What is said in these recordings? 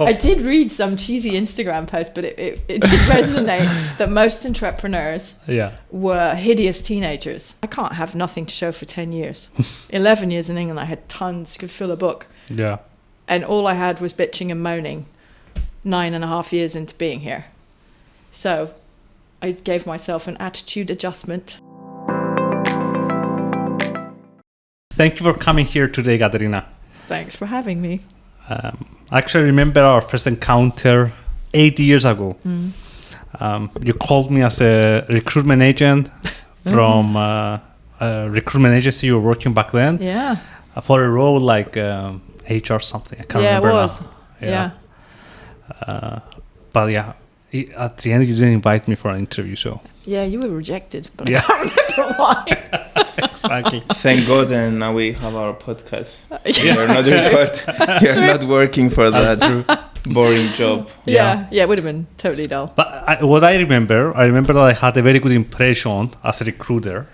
I did read some cheesy Instagram post, but it did resonate that most entrepreneurs were hideous teenagers. I can't have nothing to show for 10 years. 11 years in England, I had tons, could fill a book. Yeah. And all I had was bitching and moaning 9.5 years into being here. So I gave myself an attitude adjustment. Thank you for coming here today, Katerina. Thanks for having me. I actually remember our first encounter 8 years ago. You called me as a recruitment agent from a recruitment agency you were working back then. Yeah. For a role like HR something. I can't remember it was. now. Yeah. But yeah, at the end you didn't invite me for an interview, so. Yeah, you were rejected, but I can't remember why. Exactly. Thank God, and now we have our podcast. You're not You're not working for that boring job. Yeah, it would have been totally dull. But what I remember that I had a very good impression as a recruiter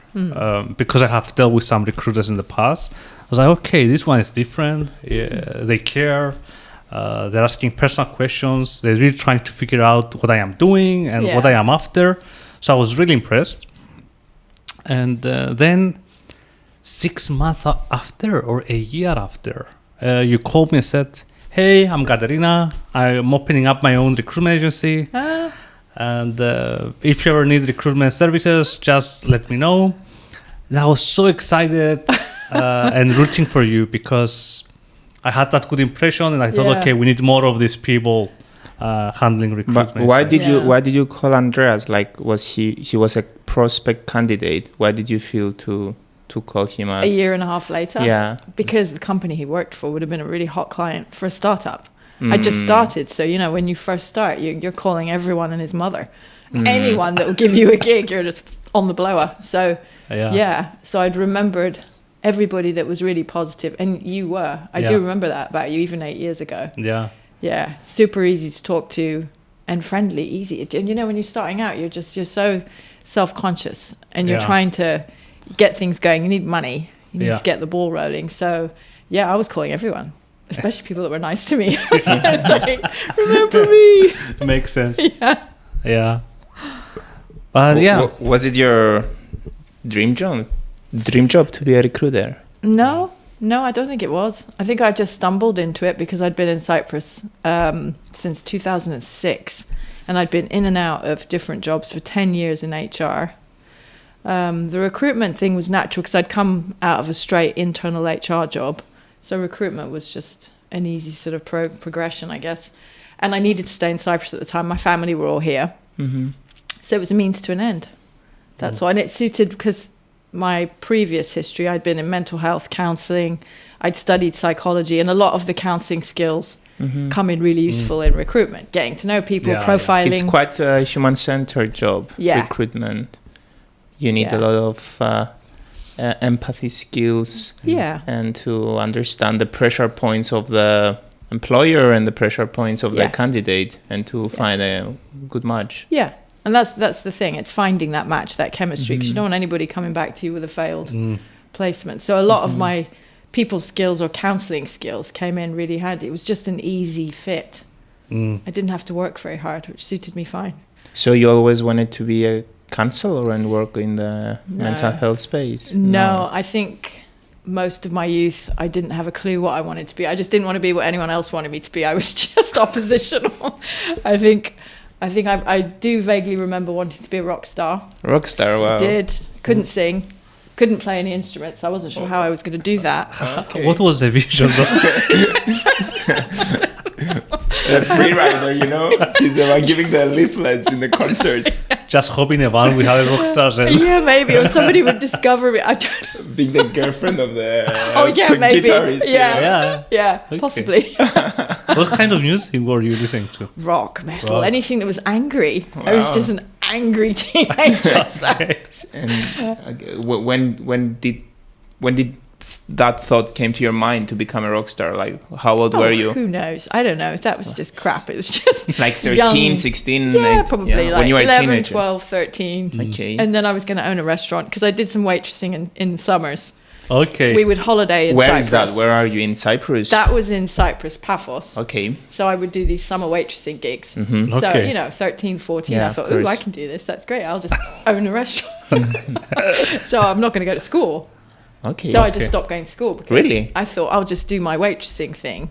because I have dealt with some recruiters in the past. I was like, okay, this one is different. Yeah, they care. They're asking personal questions. They're really trying to figure out what I am doing and what I am after. So I was really impressed. And then 6 months after or a year after, you called me and said, hey, I'm Katerina. I'm opening up my own recruitment agency. And if you ever need recruitment services, just let me know. And I was so excited and rooting for you because I had that good impression and I thought, okay, we need more of these people handling recruitment. But why did you call Andreas? Like, he was a prospect candidate? Why did you feel to call him as... A year and a half later? Yeah. Because the company he worked for would have been a really hot client for a startup. I just started. So, when you first start, you're calling everyone and his mother. Anyone that will give you a gig, you're just on the blower. So, so I'd remembered everybody that was really positive. And you were. I do remember that about you, even 8 years ago. Yeah. Yeah. Super easy to talk to and friendly, easy. And, when you're starting out, you're so self-conscious and you're trying to get things going. You need money. You need to get the ball rolling. So, I was calling everyone, especially people that were nice to me. Like, remember me. Makes sense. Yeah. Yeah. But was it your dream job to be a recruiter? No, I don't think it was. I think I just stumbled into it because I'd been in Cyprus since 2006. And I'd been in and out of different jobs for 10 years in HR. The recruitment thing was natural because I'd come out of a straight internal HR job. So recruitment was just an easy sort of progression, I guess. And I needed to stay in Cyprus at the time. My family were all here. Mm-hmm. So it was a means to an end. That's why. And it suited because my previous history, I'd been in mental health counselling. I'd studied psychology, and a lot of the counselling skills come in really useful in recruitment, getting to know people, profiling. It's quite a human-centered job, recruitment. You need a lot of empathy skills and to understand the pressure points of the employer and the pressure points of the candidate and to find a good match. Yeah. And that's the thing. It's finding that match, that chemistry, because you don't want anybody coming back to you with a failed placement. So a lot of my people skills or counselling skills came in really handy. It was just an easy fit. I didn't have to work very hard, which suited me fine. So you always wanted to be a counsellor and work in the mental health space? No, I think most of my youth, I didn't have a clue what I wanted to be. I just didn't want to be what anyone else wanted me to be. I was just oppositional. I think I do vaguely remember wanting to be a rock star. Rock star, wow. Couldn't sing. Couldn't play any instruments. I wasn't sure how I was going to do that. Okay. What was the vision A free rider, She's the one giving the leaflets in the concerts. Just hoping a van we have a rock star. Yeah, maybe. Or somebody would discover me. I don't know. Being the girlfriend of the maybe. guitarist. Yeah, okay. Possibly. What kind of music were you listening to? Rock, metal, anything that was angry. Wow. I was just an angry teenager. And when did that thought came to your mind to become a rock star? Like, how old were you? Who knows? I don't know. That was just crap. It was just like 13, 16? Yeah, probably. Like when you were 11, a teenager. 12, 13. Okay. And then I was going to own a restaurant because I did some waitressing in summers. Okay. We would holiday in Cyprus. Where is that? Where are you in Cyprus? That was in Cyprus, Paphos. Okay. So I would do these summer waitressing gigs. Mm-hmm. So, Okay. you know, 13, 14, Yeah, I thought, ooh, I can do this. That's great. I'll just own a restaurant. So I'm not going to go to school. Okay. So I just stopped going to school because Really? I thought I'll just do my waitressing thing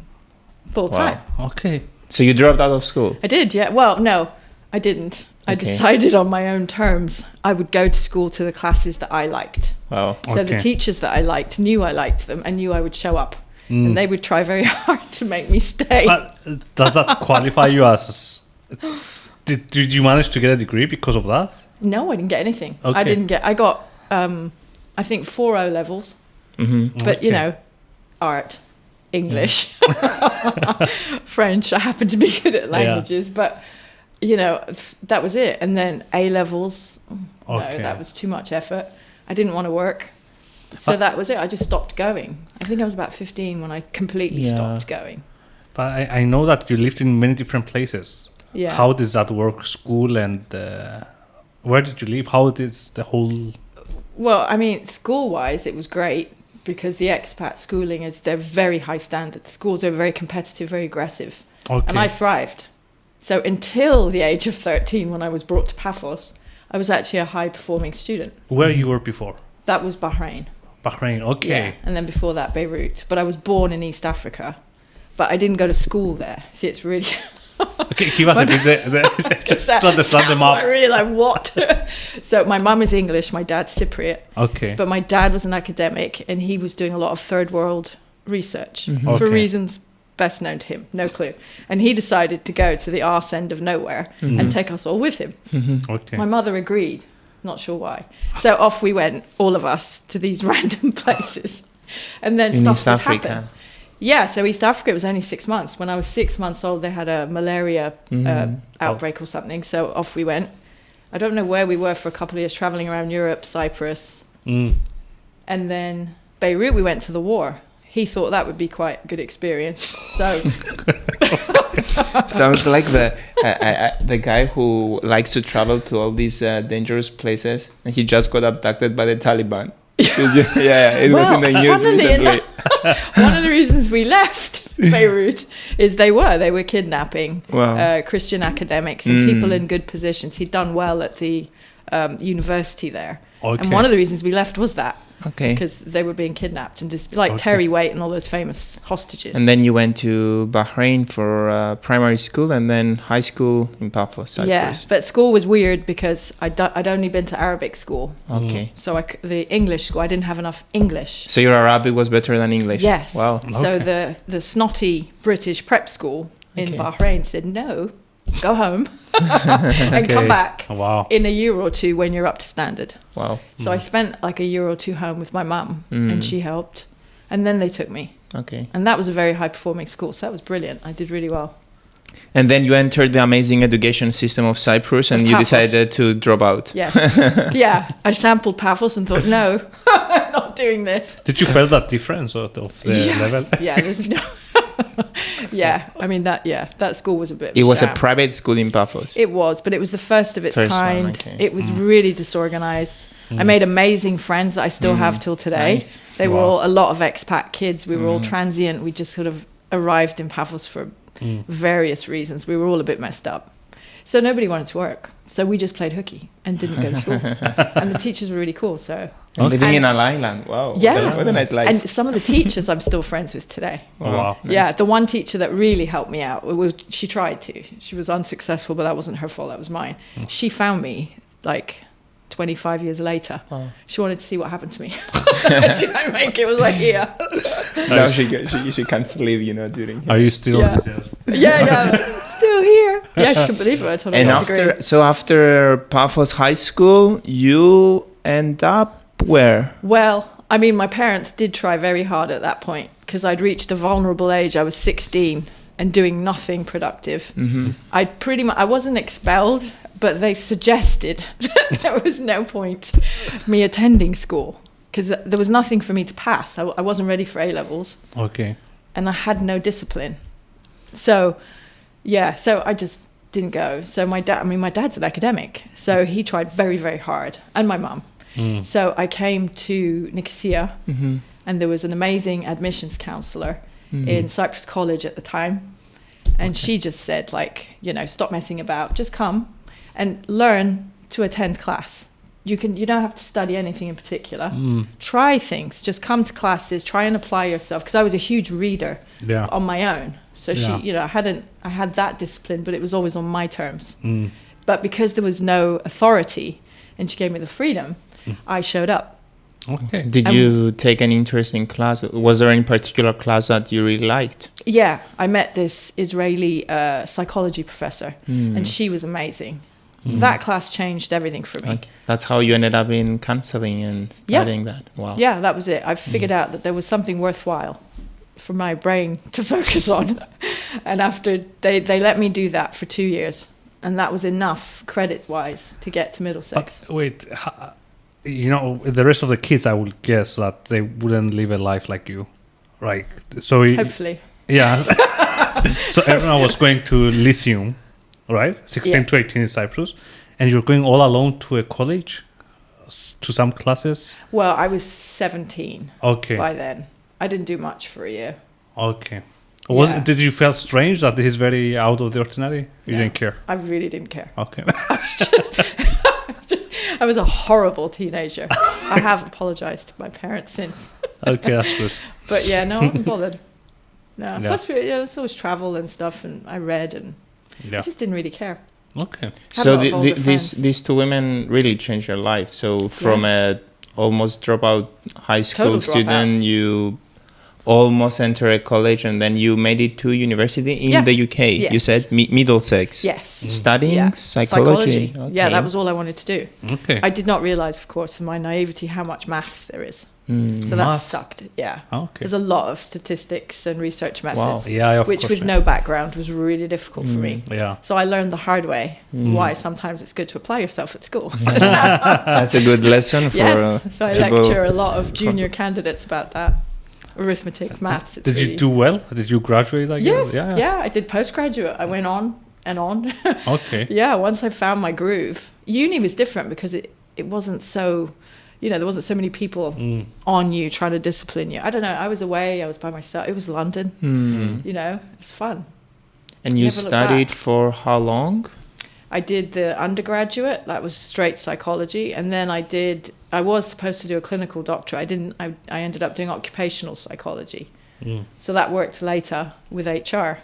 full time. Okay. So you dropped out of school? I did, yeah. Well, no, I didn't. I decided on my own terms. I would go to school to the classes that I liked. Wow. So the teachers that I liked knew I liked them and knew I would show up. And they would try very hard to make me stay. But does that qualify you as... Did you manage to get a degree because of that? No, I didn't get anything. Okay. I got, I think, 4 O levels. Mm-hmm. But, you know, art, English, French. I happen to be good at languages. But, you know, that was it. And then A levels. No, that was too much effort. I didn't want to work. So that was it. I just stopped going. I think I was about 15 when I completely stopped going. But I know that you lived in many different places. Yeah. How does that work? School and where did you live? How is the whole... Well, I mean, school-wise, it was great because the expat schooling they're very high standard. The schools are very competitive, very aggressive. Okay. And I thrived. So until the age of 13, when I was brought to Paphos, I was actually a high-performing student. Where you were before? That was Bahrain. Bahrain, okay. Yeah, and then before that, Beirut. But I was born in East Africa. But I didn't go to school there. See, it's really... Okay, give us a bit just to understand the map. I really like, what? So my mum is English, my dad's Cypriot. Okay. But my dad was an academic and he was doing a lot of third world research Mm-hmm. for Okay. reasons best known to him, no clue. And he decided to go to the arse end of nowhere and take us all with him. Mm-hmm. Okay. My mother agreed, not sure why. So off we went, all of us, to these random places. And then In stuff East would Africa. happen. Yeah, so East Africa, it was only 6 months. When I was 6 months old, they had a malaria outbreak or something. So off we went. I don't know where we were for a couple of years, traveling around Europe, Cyprus. And then Beirut, we went to the war. He thought that would be quite a good experience. So Sounds like the guy who likes to travel to all these dangerous places, and he just got abducted by the Taliban. It was in the news recently. One of the reasons we left Beirut is they were kidnapping Christian academics and people in good positions. He'd done well at the university there. Okay. And one of the reasons we left was that. Okay. Because they were being kidnapped and just like Terry Waite and all those famous hostages. And then you went to Bahrain for primary school and then high school in Paphos, Cyprus. Yeah, but school was weird because I'd only been to Arabic school. Okay. So the English school, I didn't have enough English. So your Arabic was better than English? Yes. Wow. So the snotty British prep school in Bahrain said, no, go home and come back in a year or two when you're up to standard. Wow. So I spent like a year or two home with my mum and she helped. And then they took me. Okay. And that was a very high performing school. So that was brilliant. I did really well. And then you entered the amazing education system of Cyprus and you decided to drop out. Yes. Yeah. I sampled Paphos and thought, no, I'm not doing this. Did you feel that difference of the level? Yeah, there's no... Yeah, I mean, that school was a bit of It was sham. a private school in Paphos. It was, but it was the first of its kind. One, okay. It was really disorganized. I made amazing friends that I still have till today. Nice. They were all a lot of expat kids. We were all transient. We just sort of arrived in Paphos for various reasons. We were all a bit messed up. So nobody wanted to work. So we just played hooky and didn't go to school. And the teachers were really cool. So living in an island. Wow. Yeah. What a nice life. And some of the teachers I'm still friends with today. Wow. Nice. Yeah, the one teacher that really helped me out, she tried to. She was unsuccessful, but that wasn't her fault. That was mine. She found me like 25 years later. Wow. She wanted to see what happened to me. Did I make it? It was like, yeah. Now she can't sleep, during. Are you still? Yeah. Still here. Yeah, she couldn't believe it. I told her. And after Paphos High School, you end up where? Well, I mean, my parents did try very hard at that point because I'd reached a vulnerable age. I was 16 and doing nothing productive. Mm-hmm. I wasn't expelled, but they suggested there was no point me attending school because there was nothing for me to pass. I wasn't ready for A-levels. Okay. And I had no discipline. So I just didn't go. So my dad's an academic. So he tried very, very hard. And my mum. So I came to Nicosia And there was an amazing admissions counselor in Cyprus College at the time. And she just said, like, you know, stop messing about, just come and learn to attend class. You don't have to study anything in particular. Try things, just come to classes, try and apply yourself. Because I was a huge reader on my own. So she, you know, I had that discipline, but it was always on my terms. But because there was no authority and she gave me the freedom, I showed up. Okay. Did you take an interesting class? Was there any particular class that you really liked? Yeah, I met this Israeli psychology professor, and she was amazing. That class changed everything for me. Okay. That's how you ended up in counseling and studying that. Wow. Yeah, that was it. I figured out that there was something worthwhile for my brain to focus on. And after they let me do that for 2 years, and that was enough credit-wise to get to Middlesex. But wait, you know, the rest of the kids, I would guess that they wouldn't live a life like you, right? So hopefully, yeah. So everyone was going to Lyceum, right? 16 to 18 in Cyprus, and you're going all alone to a college, to some classes. Well, I was 17. Okay. By then, I didn't do much for a year. Okay. Did you feel strange that this is very out of the ordinary? You didn't care. I really didn't care. Okay. I was a horrible teenager. I have apologized to my parents since. Okay, that's good. But yeah, no, I wasn't bothered. No. Yeah. Plus, there's always travel and stuff, and I read, and I just didn't really care. Okay. So these two women really changed your life. So from a almost dropout high school student, you almost enter a college, and then you made it to university in the UK. Yes. You said Middlesex. Yes. Studying psychology. Okay. Yeah, that was all I wanted to do. Okay. I did not realize, of course, in my naivety, how much maths there is. So that sucked. Yeah. Okay. There's a lot of statistics and research methods. Wow. Yeah, which with no background was really difficult for me. Yeah. So I learned the hard way why sometimes it's good to apply yourself at school. That's a good lesson for so I lecture a lot of junior candidates about that. Arithmetic, maths. Did you do well? Did you graduate? Yes. Yeah, I did postgraduate. I went on and on. Okay. Yeah, once I found my groove. Uni was different because it wasn't so, you know, there wasn't so many people on you trying to discipline you. I don't know. I was away. I was by myself. It was London. You know, it was fun. And you studied for how long? I did the undergraduate. That was straight psychology. And then I was supposed to do a clinical doctorate. I ended up doing occupational psychology. So that worked later with HR.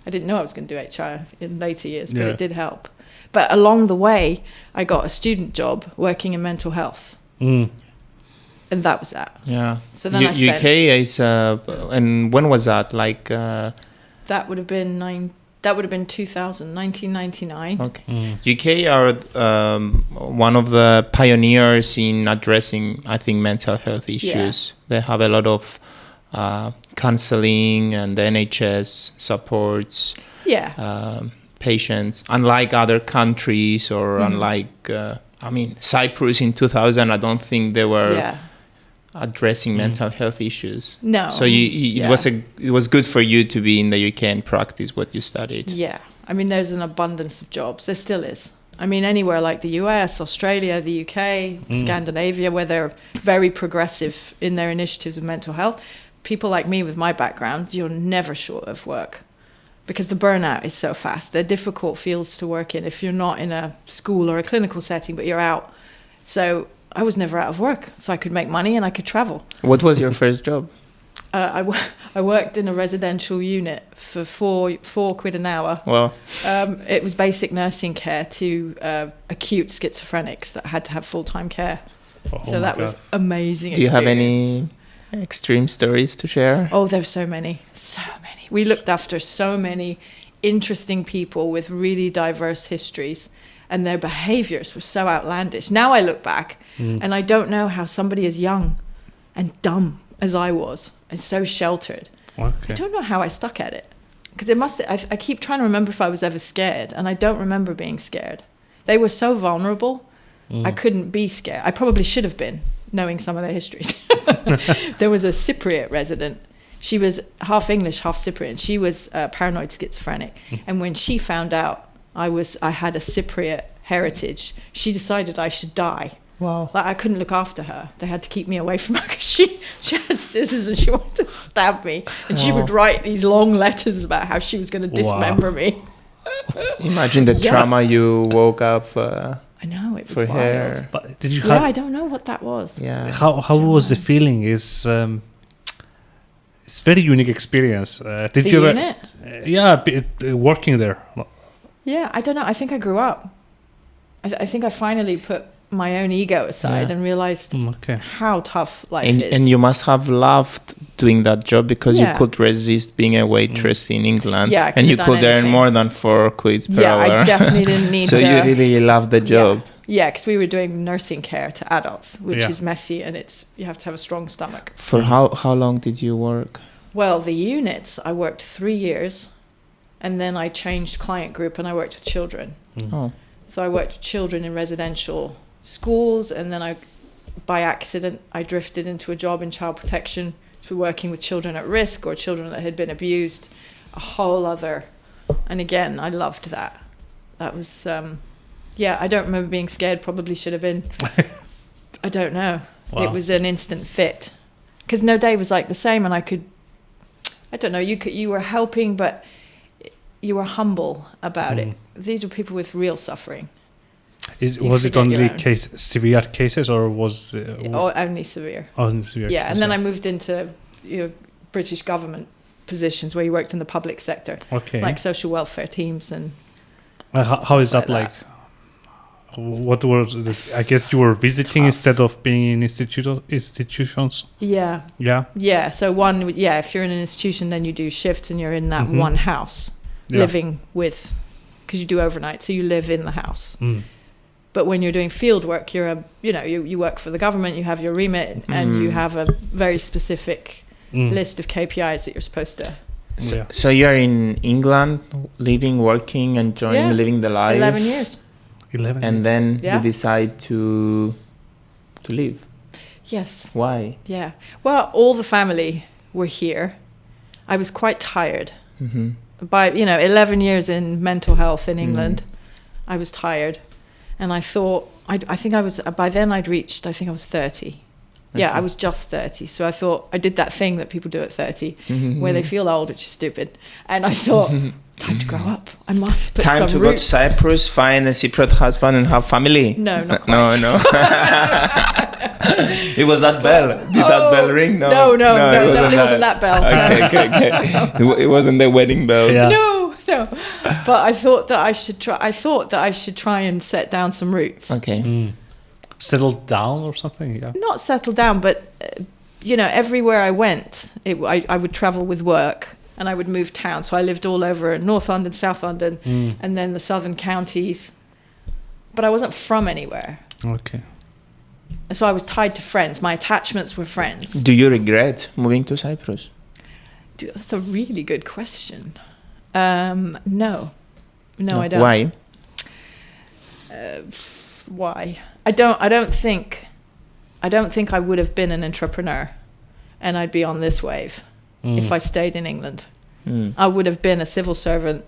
I didn't know I was going to do HR in later years, but it did help. But along the way, I got a student job working in mental health. And that was that. Yeah. So then UK is, and when was that? Like, that would have been 1999. Okay. UK are one of the pioneers in addressing, I think, mental health issues. They have a lot of counseling, and the NHS supports patients. Unlike other countries, or unlike, Cyprus in 2000, I don't think they were addressing mental health issues. No. So it was good for you to be in the UK and practice what you studied. Yeah. I mean, there's an abundance of jobs. There still is. I mean, anywhere like the US, Australia, the UK, Scandinavia, where they're very progressive in their initiatives with mental health, people like me with my background, you're never short of work because the burnout is so fast. They're difficult fields to work in if you're not in a school or a clinical setting, but you're out. So I was never out of work, so I could make money and I could travel. What was your first job? I worked in a residential unit for four quid an hour. Wow. It was basic nursing care to acute schizophrenics that had to have full-time care. So that was amazing experience. Do you have any extreme stories to share? Oh, there's so many. We looked after so many interesting people with really diverse histories, and their behaviors were so outlandish. Now I look back and I don't know how somebody as young and dumb as I was and so sheltered. Okay. I don't know how I stuck at it. Because I keep trying to remember if I was ever scared, and I don't remember being scared. They were so vulnerable, I couldn't be scared. I probably should have been, knowing some of their histories. There was a Cypriot resident. She was half English, half Cypriot. She was paranoid schizophrenic. And when she found out I had a Cypriot heritage, she decided I should die Wow. Like I couldn't look after her. They had to keep me away from her because she had scissors and she wanted to stab me. And she would write these long letters about how she was going to dismember me. Imagine the trauma you woke up I know, it was for wild. her. But did you I don't know what that was. Yeah. How was the feeling? It's very unique experience. Did you unit? Working there. Yeah, I don't know. I think I grew up. I think I finally put my own ego aside and realized how tough life is. And you must have loved doing that job because you could resist being a waitress in England. Yeah, and you could earn more than 4 quid per hour. Yeah, I definitely didn't need so to. So you really loved the job. Yeah, because we were doing nursing care to adults, which is messy, and you have to have a strong stomach. For how long did you work? Well, the units, I worked 3 years, and then I changed client group and I worked with children. Oh. So I worked with children in residential schools, and then by accident, I drifted into a job in child protection for working with children at risk or children that had been abused, a whole other. And again, I loved that. That was, I don't remember being scared, probably should have been. I don't know. Wow. It was an instant fit. Because no day was like the same, and I don't know, you were helping, but you were humble about it. These were people with real suffering. Was it only severe cases, or was only severe? Only severe. Yeah, and then I moved into British government positions where you worked in the public sector, like social welfare teams and. How is that like? What was I guess you were visiting instead of being in institutions? Yeah. Yeah. Yeah. So if you're in an institution, then you do shifts and you're in that one house living with, because you do overnight, so you live in the house. But when you're doing field work, you work for the government, you have your remit, and you have a very specific list of KPIs that you're supposed to. So you're in England, living, working, enjoying, living the life. 11 years. And then you decide to leave. Yes. Why? Yeah. Well, all the family were here. I was quite tired. By 11 years in mental health in England, I was tired. And I thought, I think I was, by then I was 30. Okay. Yeah, I was just 30. So I thought, I did that thing that people do at 30, where they feel old, which is stupid. And I thought, time to grow up. I must put some roots. Time to go to Cyprus, find a Cypriot husband and have family. No, not quite. No. It was that bell. Did that bell ring? No, it wasn't that bell. Okay. It wasn't the wedding bell. Yeah. No. But I thought that I should try and set down some roots. Okay. Settle down or something? Yeah. Not settle down, but everywhere I went, I would travel with work. And I would move town. So I lived all over North London, South London, and then the southern counties. But I wasn't from anywhere. Okay. So I was tied to friends. My attachments were friends. Do you regret moving to Cyprus? That's a really good question. No, I don't. Why? Why? I don't think I would have been an entrepreneur, and I'd be on this wave. If I stayed in England. I would have been a civil servant,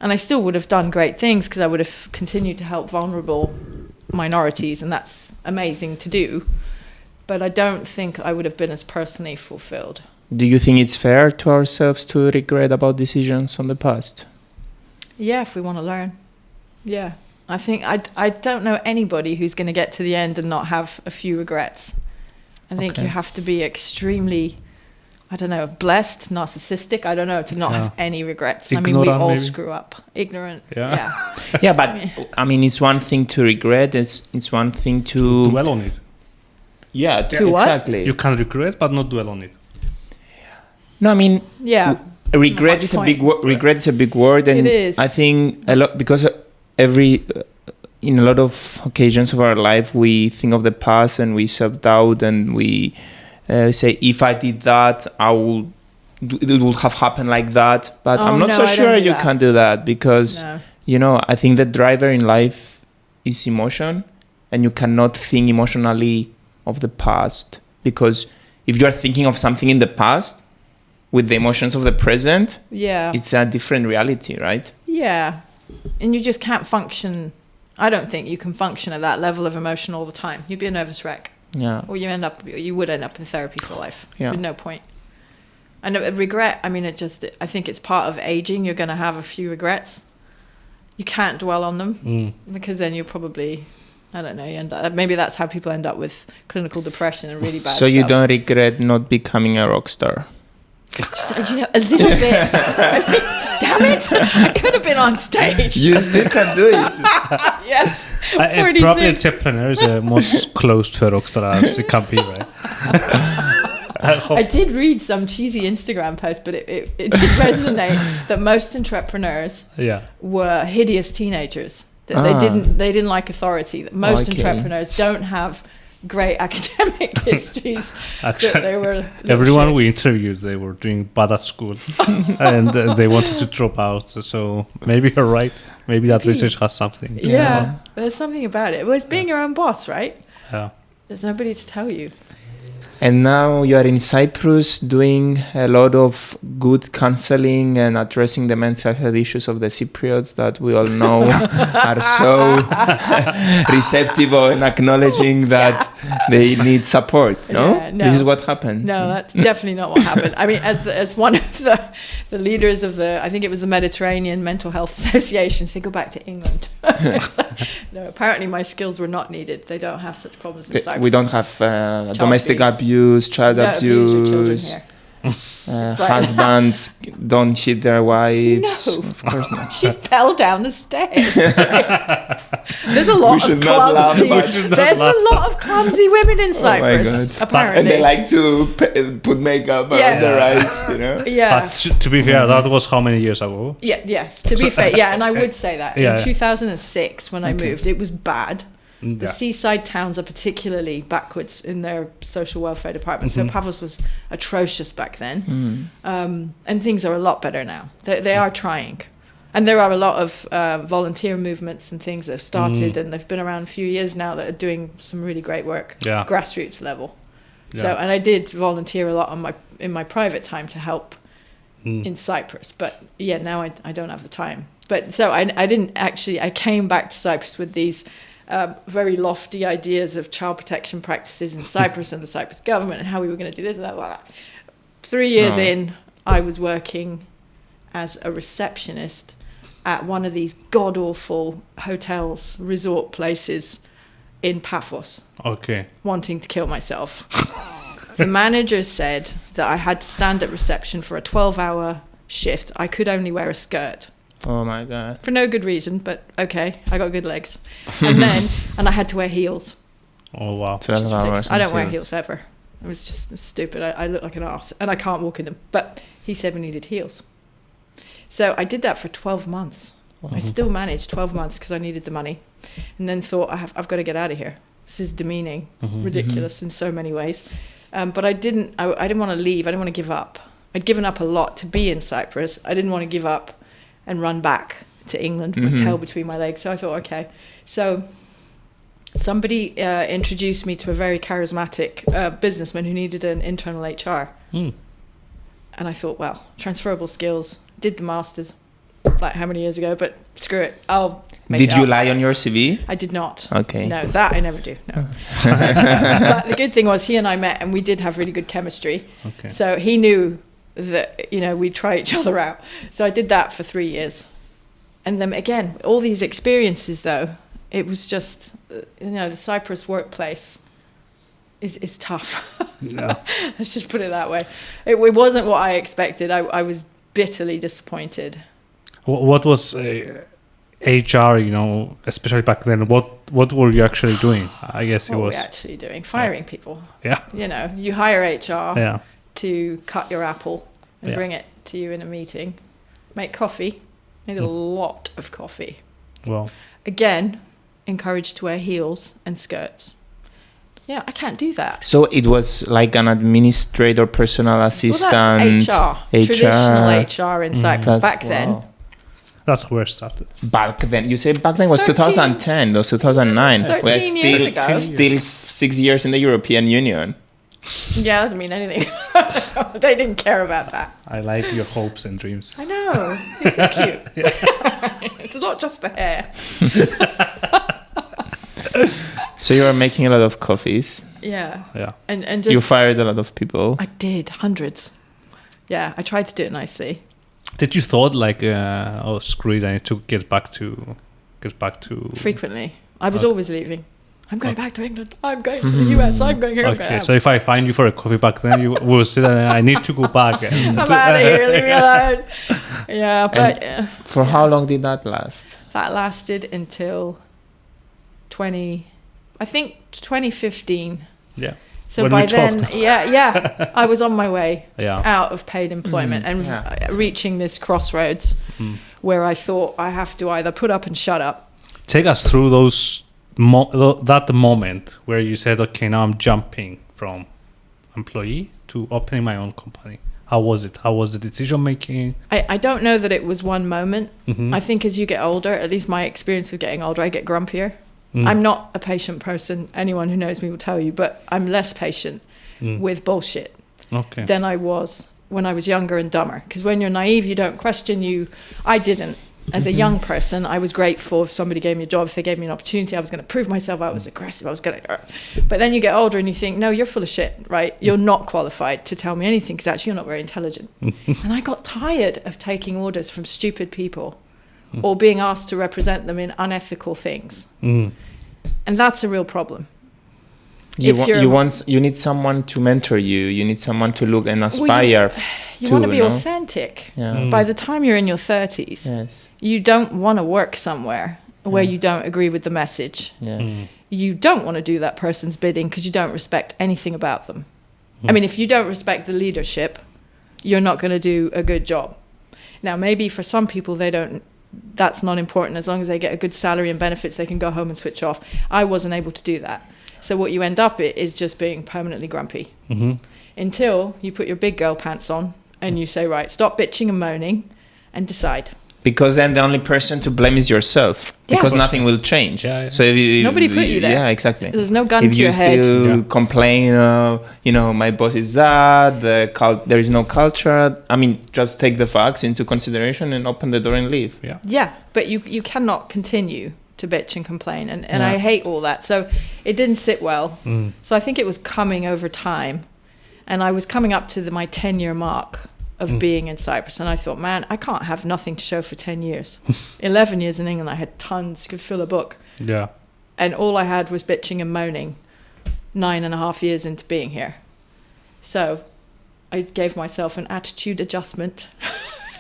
and I still would have done great things because I would have continued to help vulnerable minorities, and that's amazing to do. But I don't think I would have been as personally fulfilled. Do you think it's fair to ourselves to regret about decisions on the past? Yeah, if we want to learn. Yeah. I think I don't know anybody who's going to get to the end and not have a few regrets. I think you have to be extremely... blessed, narcissistic, to not have any regrets. Ignorant, we all maybe. Screw up. Ignorant. Yeah. Yeah, but it's one thing to regret, it's one thing to dwell on it. Yeah, exactly. You can regret, but not dwell on it. No, regret is a big word. Regret is a big word, and it is. I think a lot because in a lot of occasions of our life, we think of the past and we self-doubt and we say, if I did that, it would have happened like that. But I'm not so sure you can do that because, I think the driver in life is emotion, and you cannot think emotionally of the past, because if you are thinking of something in the past with the emotions of the present, it's a different reality, right? Yeah. And you just can't function I don't think you can function at that level of emotion all the time. You'd be a nervous wreck. Yeah. Or you would end up in therapy for life. Yeah. With no point. And regret, I think it's part of aging. You're going to have a few regrets. You can't dwell on them because then you're probably, I don't know, you end up, maybe that's how people end up with clinical depression and really bad stuff. So you don't regret not becoming a rock star? A little bit. Damn it! I could have been on stage. You still can do it. Yeah. Probably entrepreneur is the most close to a rock star as it can be, right? I did read some cheesy Instagram post, but it did resonate that most entrepreneurs were hideous teenagers. That they didn't like authority. That most entrepreneurs don't have great academic histories. Actually, they were everyone shits. we interviewed, they were doing bad at school and they wanted to drop out. So maybe you're right. Maybe that research has something. Yeah, there's something about it. Well, it's being your own boss, right? Yeah. There's nobody to tell you. And now you are in Cyprus doing a lot of good counseling and addressing the mental health issues of the Cypriots that we all know are so receptive and acknowledging that they need support. No? Yeah, no. This is what happened. No, that's definitely not what happened. I mean, as one of the leaders of I think it was the Mediterranean Mental Health Association, say, go back to England. No, apparently my skills were not needed. They don't have such problems in Cyprus. We don't have domestic abuse, child abuse. Husbands don't hit their wives. No. Of course not. She fell down the stairs. There's a lot of clumsy. There's a lot of clumsy women in Cyprus. Oh my God. Apparently, and they like to put makeup on their eyes. You know. Yeah. But to be fair, that was how many years ago? Yeah. Yes. To be fair, yeah, and I would say that in 2006 when I moved, it was bad. The seaside towns are particularly backwards in their social welfare department. So Pavos was atrocious back then. And things are a lot better now. They are trying. And there are a lot of volunteer movements and things that have started and they've been around a few years now that are doing some really great work, grassroots level. Yeah. So, and I did volunteer a lot in my private time to help in Cyprus. But yeah, now I don't have the time. But so I came back to Cyprus with these very lofty ideas of child protection practices in Cyprus and the Cyprus government and how we were going to do this and that. Blah, blah. 3 years in, I was working as a receptionist at one of these god-awful hotels, resort places in Paphos. Okay. Wanting to kill myself. The manager said that I had to stand at reception for a 12-hour shift. I could only wear a skirt. Oh my God. For no good reason, but okay, I got good legs. And I had to wear heels. Oh wow. 12 hours. I don't wear heels ever. It was just stupid. I look like an arse and I can't walk in them. But he said we needed heels. So I did that for 12 months. I still managed 12 months because I needed the money. And then thought, I've got to get out of here. This is demeaning, ridiculous in so many ways. But I didn't want to leave. I didn't want to give up. I'd given up a lot to be in Cyprus. I didn't want to give up and run back to England with my tail between my legs. So I thought, okay. So somebody introduced me to a very charismatic businessman who needed an internal HR. And I thought, well, transferable skills. Did the masters, like how many years ago? But screw it, I'll make it. Did you lie on your CV? I did not. Okay. No, that I never do. No. But the good thing was he and I met and we did have really good chemistry. Okay. So he knew that, we'd try each other out. So I did that for 3 years. And then again, all these experiences though, it was just, the Cyprus workplace is tough. Yeah. Let's just put it that way. It wasn't what I expected. I was bitterly disappointed. What was HR, especially back then? What were you actually doing? I guess what were we actually doing? Firing people. Yeah. You hire HR. Yeah. To cut your apple and bring it to you in a meeting. Make coffee. Made a lot of coffee. Well. Again, encouraged to wear heels and skirts. Yeah, I can't do that. So it was like an administrator, personal assistant. Well, that's HR. Traditional HR in Cyprus back then. That's where it started. Back then, you say back then was 2010, or 2009. 13 years ago. Still 6 years in the European Union. Yeah, that doesn't mean anything. They didn't care about that. I like your hopes and dreams. I know. It's so cute. It's not just the hair. So you are making a lot of coffees. Yeah. Yeah. And just, you fired a lot of people. I did, hundreds. Yeah, I tried to do it nicely. Did you thought like, oh, screw it, I need to get back to... Frequently. I was always leaving. I'm going back to England. I'm going to the US. I'm going here. Okay, so if I find you for a coffee back then, you will say that I need to go back. I'm out of here. Leave me alone. Yeah, but... for how long did that last? That lasted until 2015. Yeah. So when by then, I was on my way out of paid employment and reaching this crossroads where I thought I have to either put up and shut up. Take us through that moment where you said, okay, now I'm jumping from employee to opening my own company. How was it? How was the decision making? I don't know that it was one moment. I think as you get older, at least my experience of getting older, I get grumpier. I'm not a patient person. Anyone who knows me will tell you, but I'm less patient with bullshit than I was when I was younger and dumber. Because when you're naive, you don't question you. I didn't. As a young person, I was grateful if somebody gave me a job, if they gave me an opportunity, I was going to prove myself, I was aggressive, I was going to... But then you get older and you think, no, you're full of shit, right? You're not qualified to tell me anything because actually you're not very intelligent. And I got tired of taking orders from stupid people or being asked to represent them in unethical things. And that's a real problem. You need someone to mentor you. You need someone to look and aspire. You want to be authentic. Yeah. By the time you're in your 30s, you don't want to work somewhere where you don't agree with the message. You don't want to do that person's bidding because you don't respect anything about them. I mean, if you don't respect the leadership, you're not going to do a good job. Now, maybe for some people, that's not important. As long as they get a good salary and benefits, they can go home and switch off. I wasn't able to do that. So what you end up is just being permanently grumpy until you put your big girl pants on and you say, right, stop bitching and moaning and decide. Because then the only person to blame is yourself. Because nothing will change. So if nobody put you there. Yeah, exactly. There's no gun to your head. If you still complain, my boss is that, there is no culture. I mean, just take the facts into consideration and open the door and leave. Yeah, but you cannot continue to bitch and complain. And I hate all that. So it didn't sit well. So I think it was coming over time. And I was coming up to my 10-year mark of being in Cyprus. And I thought, man, I can't have nothing to show for 10 years. 11 years in England, I had tons, could fill a book. Yeah. And all I had was bitching and moaning 9.5 years into being here. So I gave myself an attitude adjustment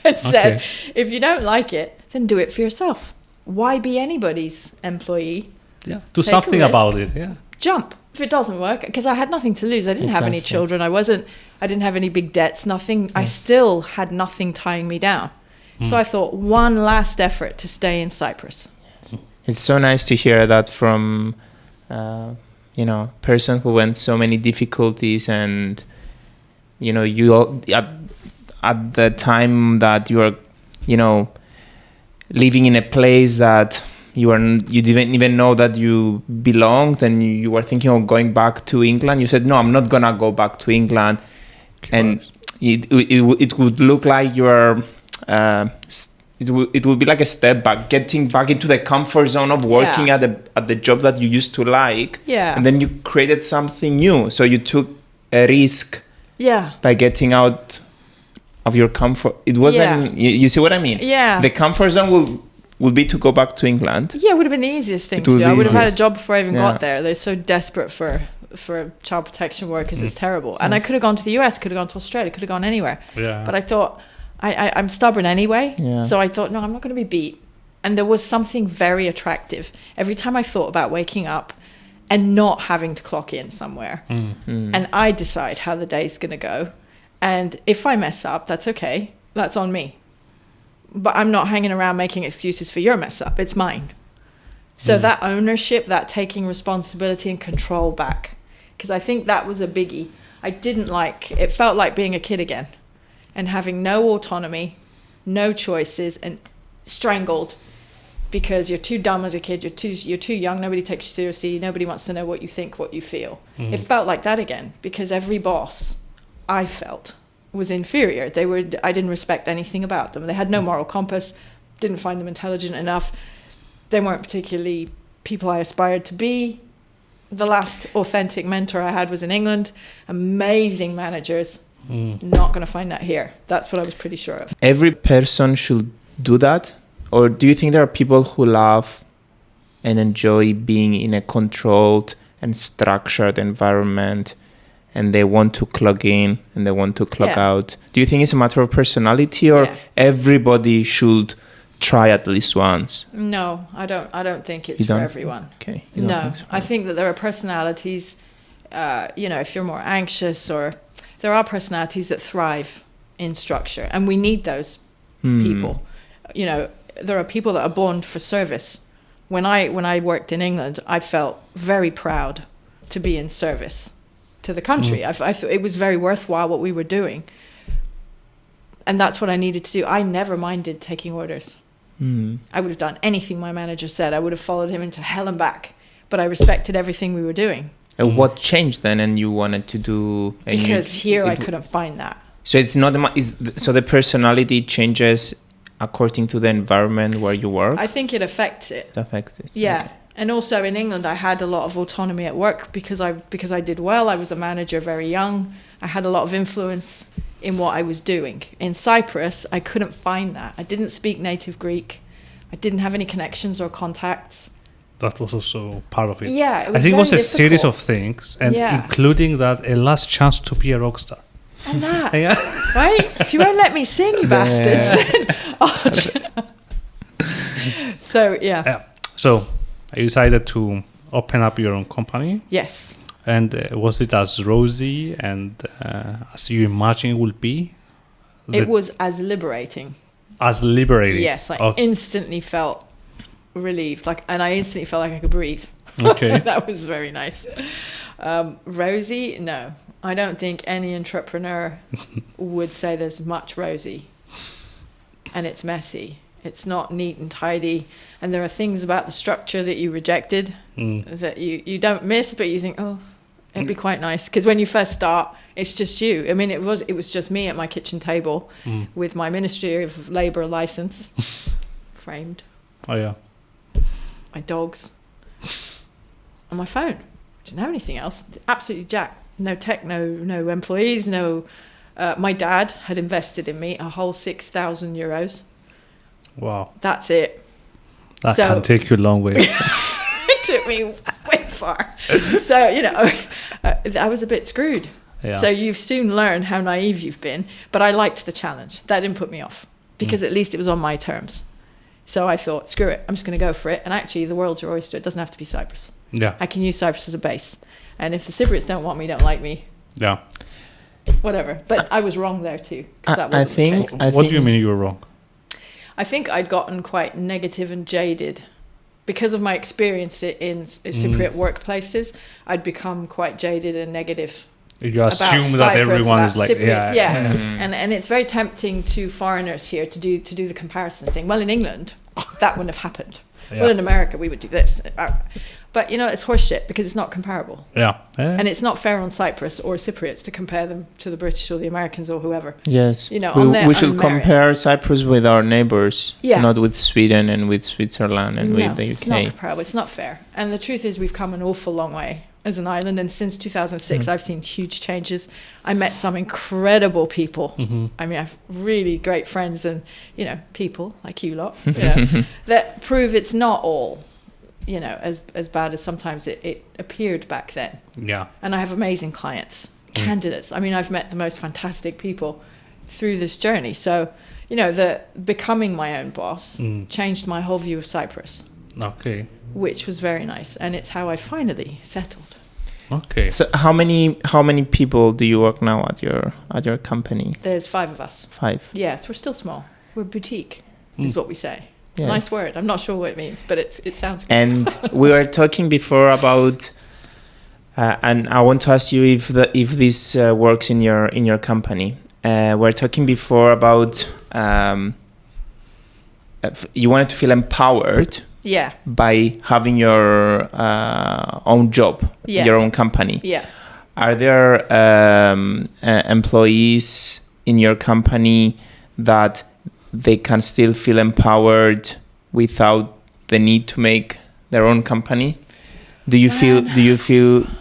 and said, if you don't like it, then do it for yourself. Why be anybody's employee? Yeah. Do something about it. Yeah. Jump. If it doesn't work, because I had nothing to lose. I didn't have any children. I didn't have any big debts, nothing. Yes. I still had nothing tying me down. So I thought, one last effort to stay in Cyprus. Yes. It's so nice to hear that from, person who went so many difficulties and, you at the time that you are, living in a place that you didn't even know that you belonged, and you were thinking of going back to England. You said, no, I'm not gonna go back to England. And it would look like you're it would be like a step back, getting back into the comfort zone of working at the job that you used to like. Yeah. And then you created something new. So you took a risk by getting out of your comfort. It wasn't you see what I mean? Yeah. The comfort zone would be to go back to England. Yeah, it would have been the easiest thing to do. I would have had a job before I even got there. They're so desperate for child protection workers. It's terrible. And I could have gone to the US, could have gone to Australia, could have gone anywhere. Yeah. But I thought, I'm stubborn anyway. Yeah. So I thought, no, I'm not going to be beat. And there was something very attractive. Every time I thought about waking up and not having to clock in somewhere. And I decide how the day's going to go. And if I mess up, that's okay. That's on me. But I'm not hanging around making excuses for your mess up. It's mine. So that ownership, that taking responsibility and control back. Because I think that was a biggie. It felt like being a kid again. And having no autonomy, no choices, and strangled. Because you're too dumb as a kid, you're too young, nobody takes you seriously, nobody wants to know what you think, what you feel. It felt like that again. Because every boss, I felt, was inferior. I didn't respect anything about them. They had no moral compass, didn't find them intelligent enough. They weren't particularly people I aspired to be. The last authentic mentor I had was in England. Amazing managers. Not going to find that here. That's what I was pretty sure of. Every person should do that? Or do you think there are people who love and enjoy being in a controlled and structured environment, and they want to clock in and they want to clock out? Do you think it's a matter of personality, or everybody should try at least once? No, I don't think it's for everyone. Okay. No, think so. I think that there are personalities, if you're more anxious, or there are personalities that thrive in structure, and we need those people. There are people that are born for service. When I worked in England, I felt very proud to be in service to the country. I thought it was very worthwhile what we were doing. And that's what I needed to do. I never minded taking orders. I would have done anything my manager said. I would have followed him into hell and back. But I respected everything we were doing. And what changed then, and you wanted to do? Because I couldn't find that. So it's not. So the personality changes according to the environment where you work? I think it affects it. It affects it. Yeah. Okay. And also in England, I had a lot of autonomy at work because I did well. I was a manager very young. I had a lot of influence in what I was doing. In Cyprus, I couldn't find that. I didn't speak native Greek. I didn't have any connections or contacts. That was also part of it. Yeah, it was I think it was a difficult. series of things, and including that a last chance to be a rock star. And that, right? If you won't let me sing, you bastards, then... So, yeah. So, I decided to open up your own company. Yes. And was it as rosy and as you imagine it would be? It was as liberating. As liberating? Yes, I instantly felt relieved, and I instantly felt like I could breathe. Okay. That was very nice. Rosy? No. I don't think any entrepreneur would say there's much rosy. And it's messy. It's not neat and tidy. And there are things about the structure that you rejected that you don't miss, but you think, oh, it'd be quite nice. Because when you first start, it's just you. I mean, it was just me at my kitchen table with my Ministry of Labour license framed. Oh, yeah. My dogs. And my phone. I didn't have anything else. Absolutely jack. No tech, no employees, no... my dad had invested in me a whole 6,000 euros. Wow. That's it. That can take you a long way. It took me way far. So, I was a bit screwed. Yeah. So you've soon learned how naive you've been. But I liked the challenge. That didn't put me off. Because at least it was on my terms. So I thought, screw it. I'm just going to go for it. And actually, the world's your oyster. It doesn't have to be Cyprus. Yeah. I can use Cyprus as a base. And if the Cypriots don't want me, don't like me. Yeah. Whatever. But I was wrong there too. That wasn't the case. What do you mean you were wrong? I think I'd gotten quite negative and jaded. Because of my experience in Cypriot workplaces, I'd become quite jaded and negative. You assume that everyone is like... Cypriots, yeah. And it's very tempting to foreigners here to do the comparison thing. Well, in England, that wouldn't have happened. Yeah. Well, in America, we would do this. But, it's horseshit because it's not comparable. Yeah. And it's not fair on Cyprus or Cypriots to compare them to the British or the Americans or whoever. Yes. We should compare Cyprus with our neighbors, not with Sweden and with Switzerland and with the UK. It's not comparable. It's not fair. And the truth is we've come an awful long way as an island. And since 2006, I've seen huge changes. I met some incredible people. I mean, I have really great friends and, people like you lot, that prove it's not all... as bad as sometimes it appeared back then. Yeah. And I have amazing clients, candidates. I mean, I've met the most fantastic people through this journey. So, the becoming my own boss changed my whole view of Cyprus. Okay. Which was very nice. And it's how I finally settled. Okay. So how many people do you work now at your company? There's 5 of us. 5. Yes, we're still small. We're boutique, is what we say. It's a nice word. I'm not sure what it means, but it sounds good. And we were talking before about, and I want to ask you if this works in your company. We're talking before about you wanted to feel empowered. Yeah. By having your own job, your own company. Yeah. Are there employees in your company that they can still feel empowered without the need to make their own company? Do you feel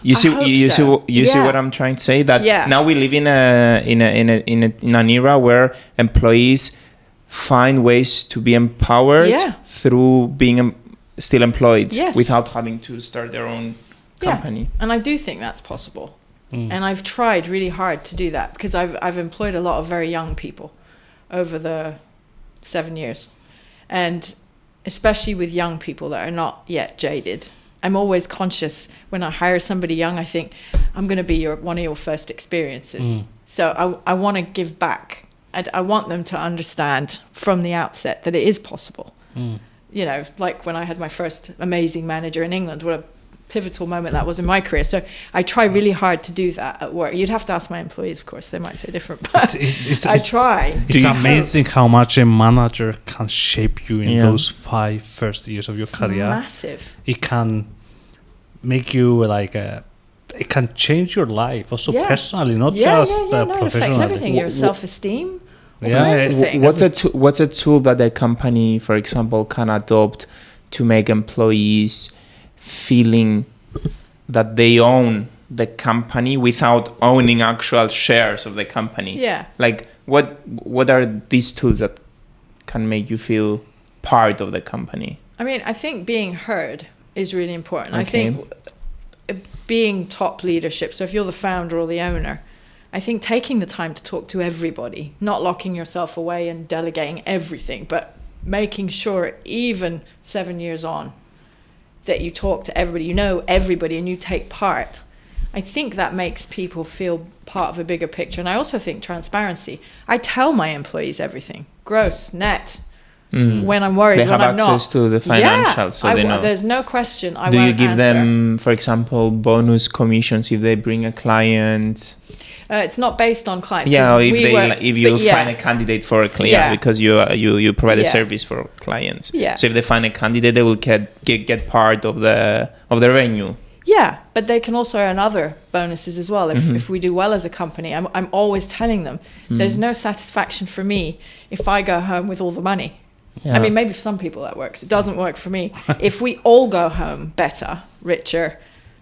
you see what I'm trying to say, that now we live in an era where employees find ways to be empowered through being still employed without having to start their own company. And I do think that's possible. And I've tried really hard to do that, because I've employed a lot of very young people over the 7 years, and especially with young people that are not yet jaded. I'm always conscious when I hire somebody young, I think I'm going to be one of your first experiences. So I want to give back. I want them to understand from the outset that it is possible. You know, like when I had my first amazing manager in England, what a pivotal moment that was in my career. So I try really hard to do that at work. You'd have to ask my employees, of course, they might say different, but I try. It's amazing how much a manager can shape you in those 5 first years of your career. Massive. It can make you it can change your life also personally, not just professionally. It affects everything, your self-esteem. What's a tool that a company, for example, can adopt to make employees feeling that they own the company without owning actual shares of the company? Like what are these tools that can make you feel part of the company? I mean, I think being heard is really important. I think being top leadership, so if you're the founder or the owner, I think taking the time to talk to everybody, not locking yourself away and delegating everything, but making sure even 7 years on that you talk to everybody, you know everybody, and you take part. I think that makes people feel part of a bigger picture. And I also think transparency. I tell my employees everything, gross, net, when I'm worried, when I'm not. They have access to the financials, so they know. There's no question. Do you give them, for example, bonus commissions if they bring a client? It's not based on clients. If you find a candidate for a client, because you provide a service for clients. So if they find a candidate, they will get part of the revenue. Yeah, but they can also earn other bonuses as well if we do well as a company. I'm always telling them there's no satisfaction for me if I go home with all the money. I mean, maybe for some people that works. It doesn't work for me. If we all go home better, richer,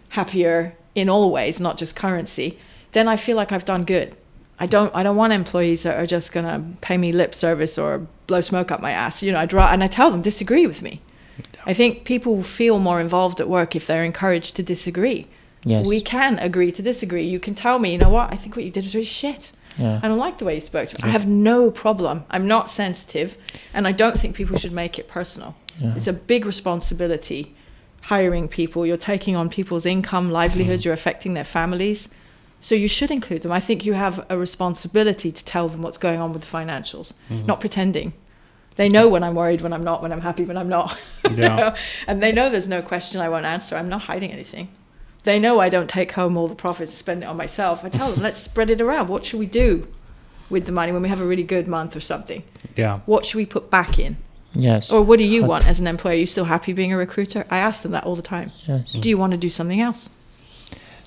happier in all ways, not just currency, then I feel like I've done good. I don't want employees that are just going to pay me lip service or blow smoke up my ass. You know, and I tell them, disagree with me. I think people feel more involved at work if they're encouraged to disagree. Yes. We can agree to disagree. You can tell me, you know what, I think what you did was really shit. I don't like the way you spoke to me. I have no problem. I'm not sensitive, and I don't think people should make it personal. It's a big responsibility hiring people. You're taking on people's income, livelihoods, you're affecting their families. So you should include them. I think you have a responsibility to tell them what's going on with the financials, not pretending. They know when I'm worried, when I'm not, when I'm happy, when I'm not. You know? And they know there's no question I won't answer. I'm not hiding anything. They know I don't take home all the profits and spend it on myself. I tell them, let's spread it around. What should we do with the money when we have a really good month or something? What should we put back in? Yes. Or what do you want as an employer? Are you still happy being a recruiter? I ask them that all the time. Yes. Do you want to do something else?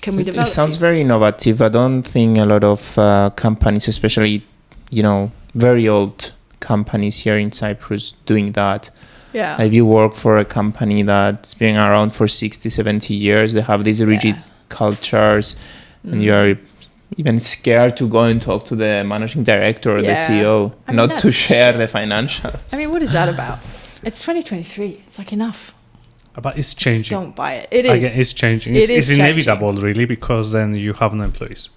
Can we develop? It sounds very innovative. I don't think a lot of companies, especially, very old companies here in Cyprus, doing that. If you work for a company that's been around for 60, 70 years, they have these rigid cultures, and you are even scared to go and talk to the managing director or the CEO, not to share the financials. I mean, what is that about? It's 2023. It's like enough. But it's changing. Just don't buy it. It is. Again, it's changing. It's inevitable, really, because then you have no employees.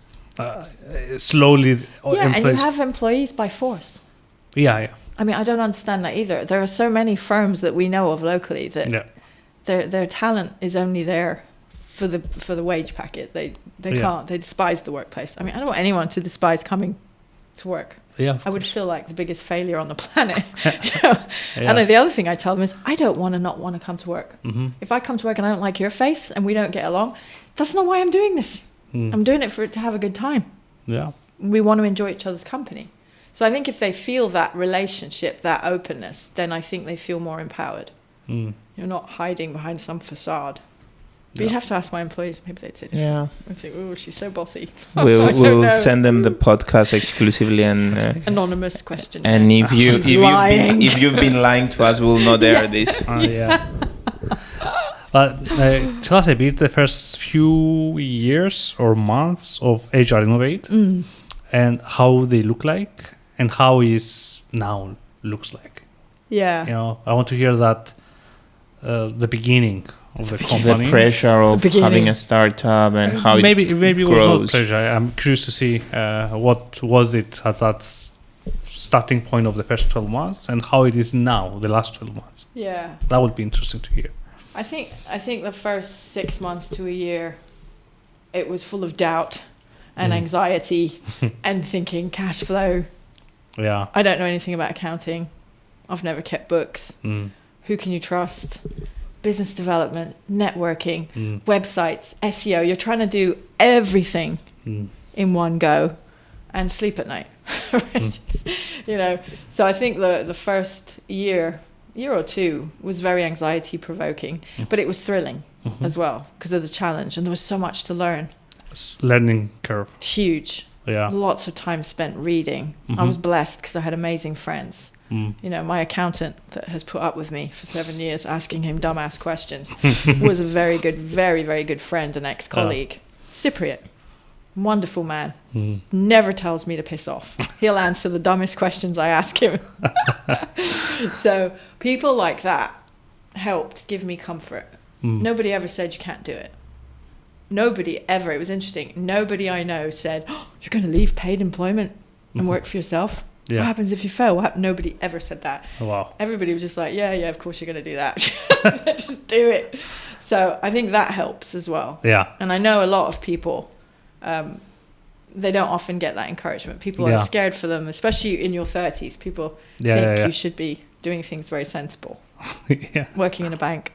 Slowly, employees. And you have employees by force. I mean, I don't understand that either. There are so many firms that we know of locally that their talent is only there for the wage packet. They can't. They despise the workplace. I mean, I don't want anyone to despise coming to work. I would feel like the biggest failure on the planet. And the other thing I tell them is, I don't want to not want to come to work. If I come to work and I don't like your face and we don't get along, that's not why I'm doing this. I'm doing it to have a good time. We want to enjoy each other's company. So I think if they feel that relationship, that openness, then I think they feel more empowered. You're not hiding behind some facade. But you'd have to ask my employees. Maybe they'd say different. I think, oh, she's so bossy. We'll send them the podcast exclusively and anonymous question. And if you've been lying to us, we'll not air this. But tell us a bit the first few years or months of HR Innovate and how they look like and how is now looks like. Yeah. You know, I want to hear that the beginning of the company. The pressure of having a startup and how maybe it it grows. was not pressure. I'm curious to see what was it at that starting point of the first 12 months and how it is now, the last 12 months. Yeah. That would be interesting to hear. I think the first 6 months to a year, it was full of doubt and anxiety and thinking cash flow. Yeah. I don't know anything about accounting. I've never kept books. Who can you trust? Business development, networking, websites, SEO. You're trying to do everything in one go and sleep at night. Right? You know, so I think the first year or two was very anxiety provoking, but it was thrilling as well because of the challenge, and there was so much to learn. Learning curve. Huge. Yeah. Lots of time spent reading. I was blessed because I had amazing friends. You know, my accountant that has put up with me for 7 years asking him dumbass questions was a very good, very, very good friend and ex-colleague. Cypriot. Wonderful man. Never tells me to piss off. He'll answer the dumbest questions I ask him. So people like that helped give me comfort. Nobody ever said you can't do it. Nobody ever. It was interesting. Nobody I know said, oh, you're going to leave paid employment and work for yourself. Yeah. What happens if you fail? Nobody ever said that. Oh, wow. Everybody was just like, yeah, of course you're going to do that. Just do it. So I think that helps as well. Yeah. And I know a lot of people, they don't often get that encouragement. People are scared for them, especially in your 30s. People think you should be doing things very sensible. Working in a bank.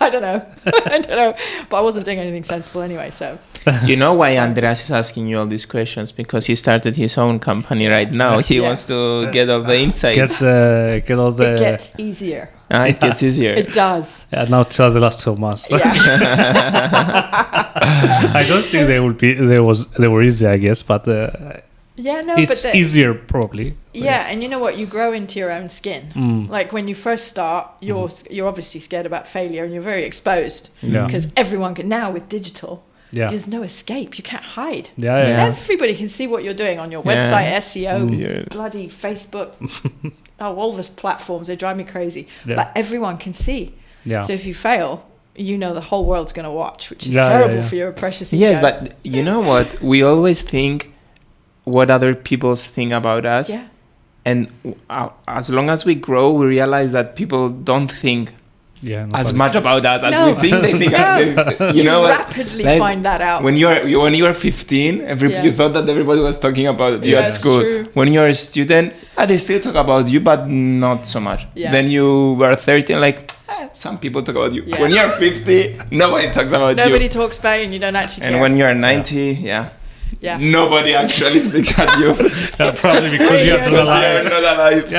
I don't know. But I wasn't doing anything sensible anyway, so. You know why Andreas is asking you all these questions? Because he started his own company right now. He wants to get all the insights. Get all the... It gets easier. It gets easier. It does. Yeah, now tell us the last 12 months. Yeah. I don't think they were easy, I guess, but it's easier probably. Yeah, and you know what? You grow into your own skin. Like when you first start, you're obviously scared about failure and you're very exposed because everyone can now with digital. There's no escape. You can't hide. Everybody can see what you're doing on your website, SEO, bloody Facebook. All these platforms, they drive me crazy. But everyone can see. So if you fail, you know the whole world's going to watch, which is terrible for your precious ego. Yes, but you know what? We always think what other people think about us. Yeah. And as long as we grow, we realize that people don't think as much about us as we think they think. You know, rapidly find that out. When you were 15, you thought that everybody was talking about you at school. True. When you're a student, they still talk about you, but not so much. Yeah. Then you were 13, like some people talk about you. Yeah. When you're 50, nobody talks about you. Nobody talks about you, and you don't actually care. And when you're 90, nobody actually speaks at you. Probably because you're not alive.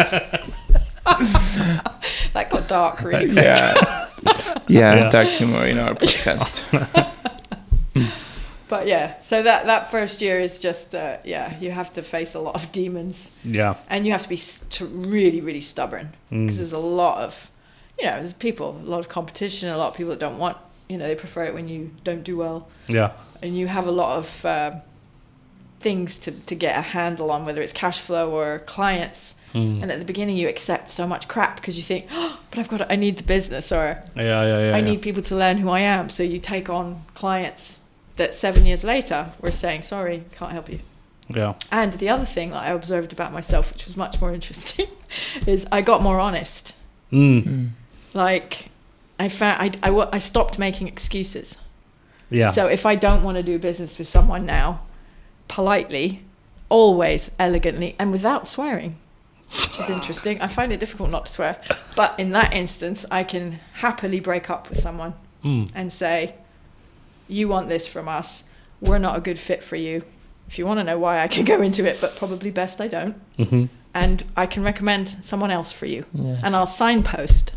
That got dark really quick. Dark humor in our podcast. But so that first year is just you have to face a lot of demons. Yeah. And you have to be really, really stubborn because there's a lot of, there's a lot of competition, a lot of people that don't want, they prefer it when you don't do well. Yeah. And you have a lot of things to get a handle on, whether it's cash flow or clients. And at the beginning you accept so much crap because you think, but I need the business, or I need people to learn who I am. So you take on clients that 7 years later we're saying, sorry, can't help you. Yeah. And the other thing that I observed about myself, which was much more interesting, is I got more honest. Like I found I stopped making excuses. Yeah. So if I don't want to do business with someone now, politely, always elegantly, and without swearing, which is interesting. I find it difficult not to swear, but in that instance I can happily break up with someone and say, you want this from us, we're not a good fit for you. If you want to know why, I can go into it, but probably best I don't. And I can recommend someone else for you. Yes. And I'll signpost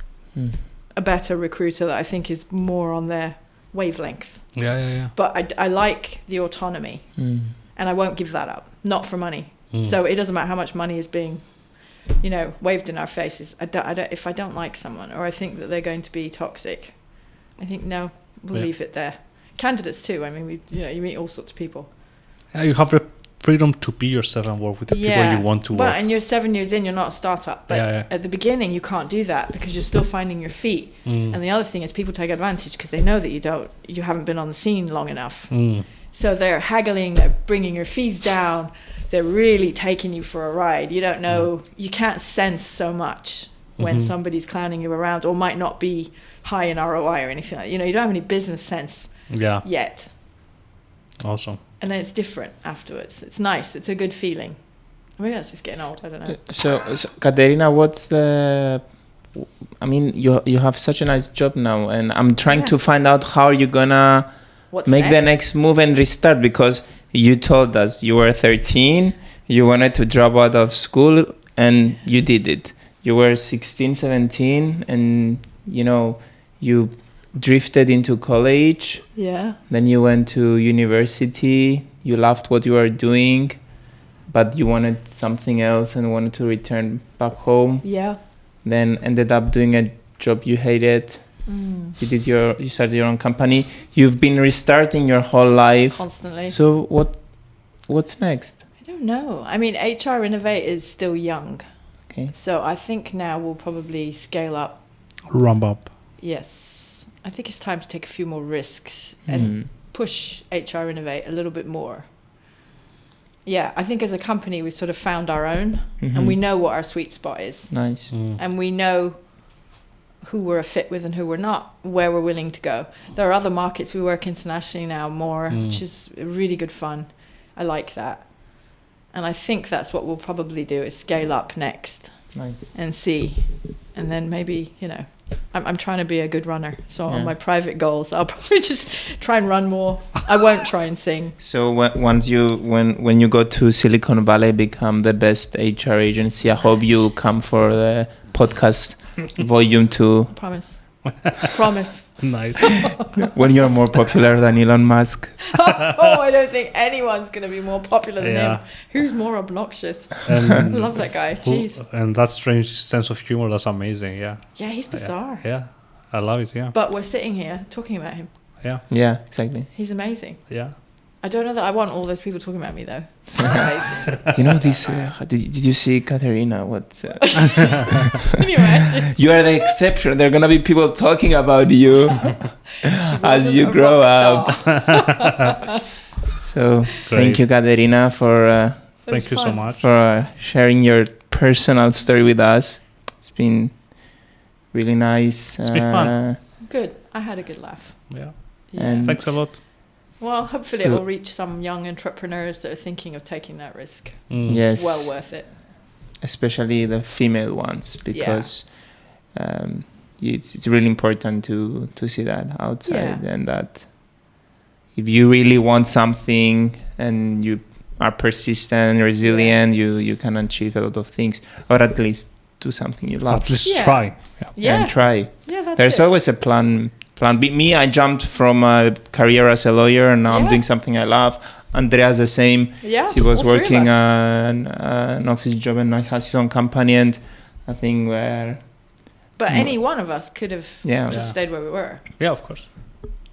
a better recruiter that I think is more on their wavelength. But I like the autonomy, and I won't give that up, not for money. So it doesn't matter how much money is being waved in our faces. If I don't like someone, or I think that they're going to be toxic, I think no, we'll leave it there. Candidates too. I mean, you meet all sorts of people. Yeah, you have the freedom to be yourself and work with the people you want to work. But and you're 7 years in, you're not a startup. But at the beginning, you can't do that because you're still finding your feet. And the other thing is people take advantage because they know that you haven't been on the scene long enough. So they're haggling, they're bringing your fees down. They're really taking you for a ride. You don't know, you can't sense so much when somebody's clowning you around or might not be high in ROI or anything like that. You don't have any business sense yet. Awesome. And then it's different afterwards. It's nice. It's a good feeling. Maybe that's just getting old. I don't know. So Katerina, you have such a nice job now, and I'm trying to find out how you're gonna make the next move and restart, because you told us you were 13, you wanted to drop out of school, and you did it. You were 16, 17, and you drifted into college. Yeah. Then you went to university. You loved what you were doing, but you wanted something else and wanted to return back home. Yeah. Then ended up doing a job you hated. You started your own company. You've been restarting your whole life constantly. So what's next? I don't know. I mean, HR Innovate is still young. Okay. So I think now we'll probably scale up. Ramp up. Yes. I think it's time to take a few more risks and push HR Innovate a little bit more. Yeah, I think as a company, we sort of found our own and we know what our sweet spot is. Nice. And we know who we're a fit with and who we're not, where we're willing to go. There are other markets we work internationally now more, which is really good fun. I like that. And I think that's what we'll probably do, is scale up next. Nice. And see. And then maybe, I'm trying to be a good runner. So on my private goals, I'll probably just try and run more. I won't try and sing. So when you go to Silicon Valley, become the best HR agency, I hope you come for the podcast volume 2. Promise. Promise. Nice. When you're more popular than Elon Musk. I don't think anyone's going to be more popular than him. Who's more obnoxious? I love that guy. Jeez. And that strange sense of humor, that's amazing. Yeah. Yeah, he's bizarre. Yeah. I love it. Yeah. But we're sitting here talking about him. Yeah. Yeah, exactly. He's amazing. Yeah. I don't know that I want all those people talking about me though. Amazing. This. Did you see Katerina? What? Can you imagine? You are the exception. There are gonna be people talking about you as you grow up. So thank you, Katerina, for. Thank you so much for sharing your personal story with us. It's been really nice. It's been fun. Good. I had a good laugh. Yeah. And thanks a lot. Well, hopefully it will reach some young entrepreneurs that are thinking of taking that risk. Yes. It's well worth it. Especially the female ones, because it's really important to see that outside, and that if you really want something and you are persistent and resilient, you can achieve a lot of things, or at least do something you love. At least try. And try. Yeah, There's always a plan B. Me, I jumped from a career as a lawyer, and now I'm doing something I love. Andrea's the same. Yeah, he was working an office job and now has his own company, and I think But any one of us could have just stayed where we were. Yeah, of course.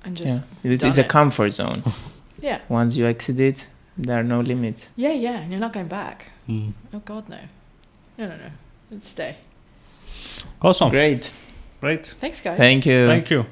And just it's a comfort zone. Yeah. Once you exit it, there are no limits. Yeah, and you're not going back. Oh God, no. No. Let's stay. Awesome. Great. Great. Thanks, guys. Thank you. Thank you.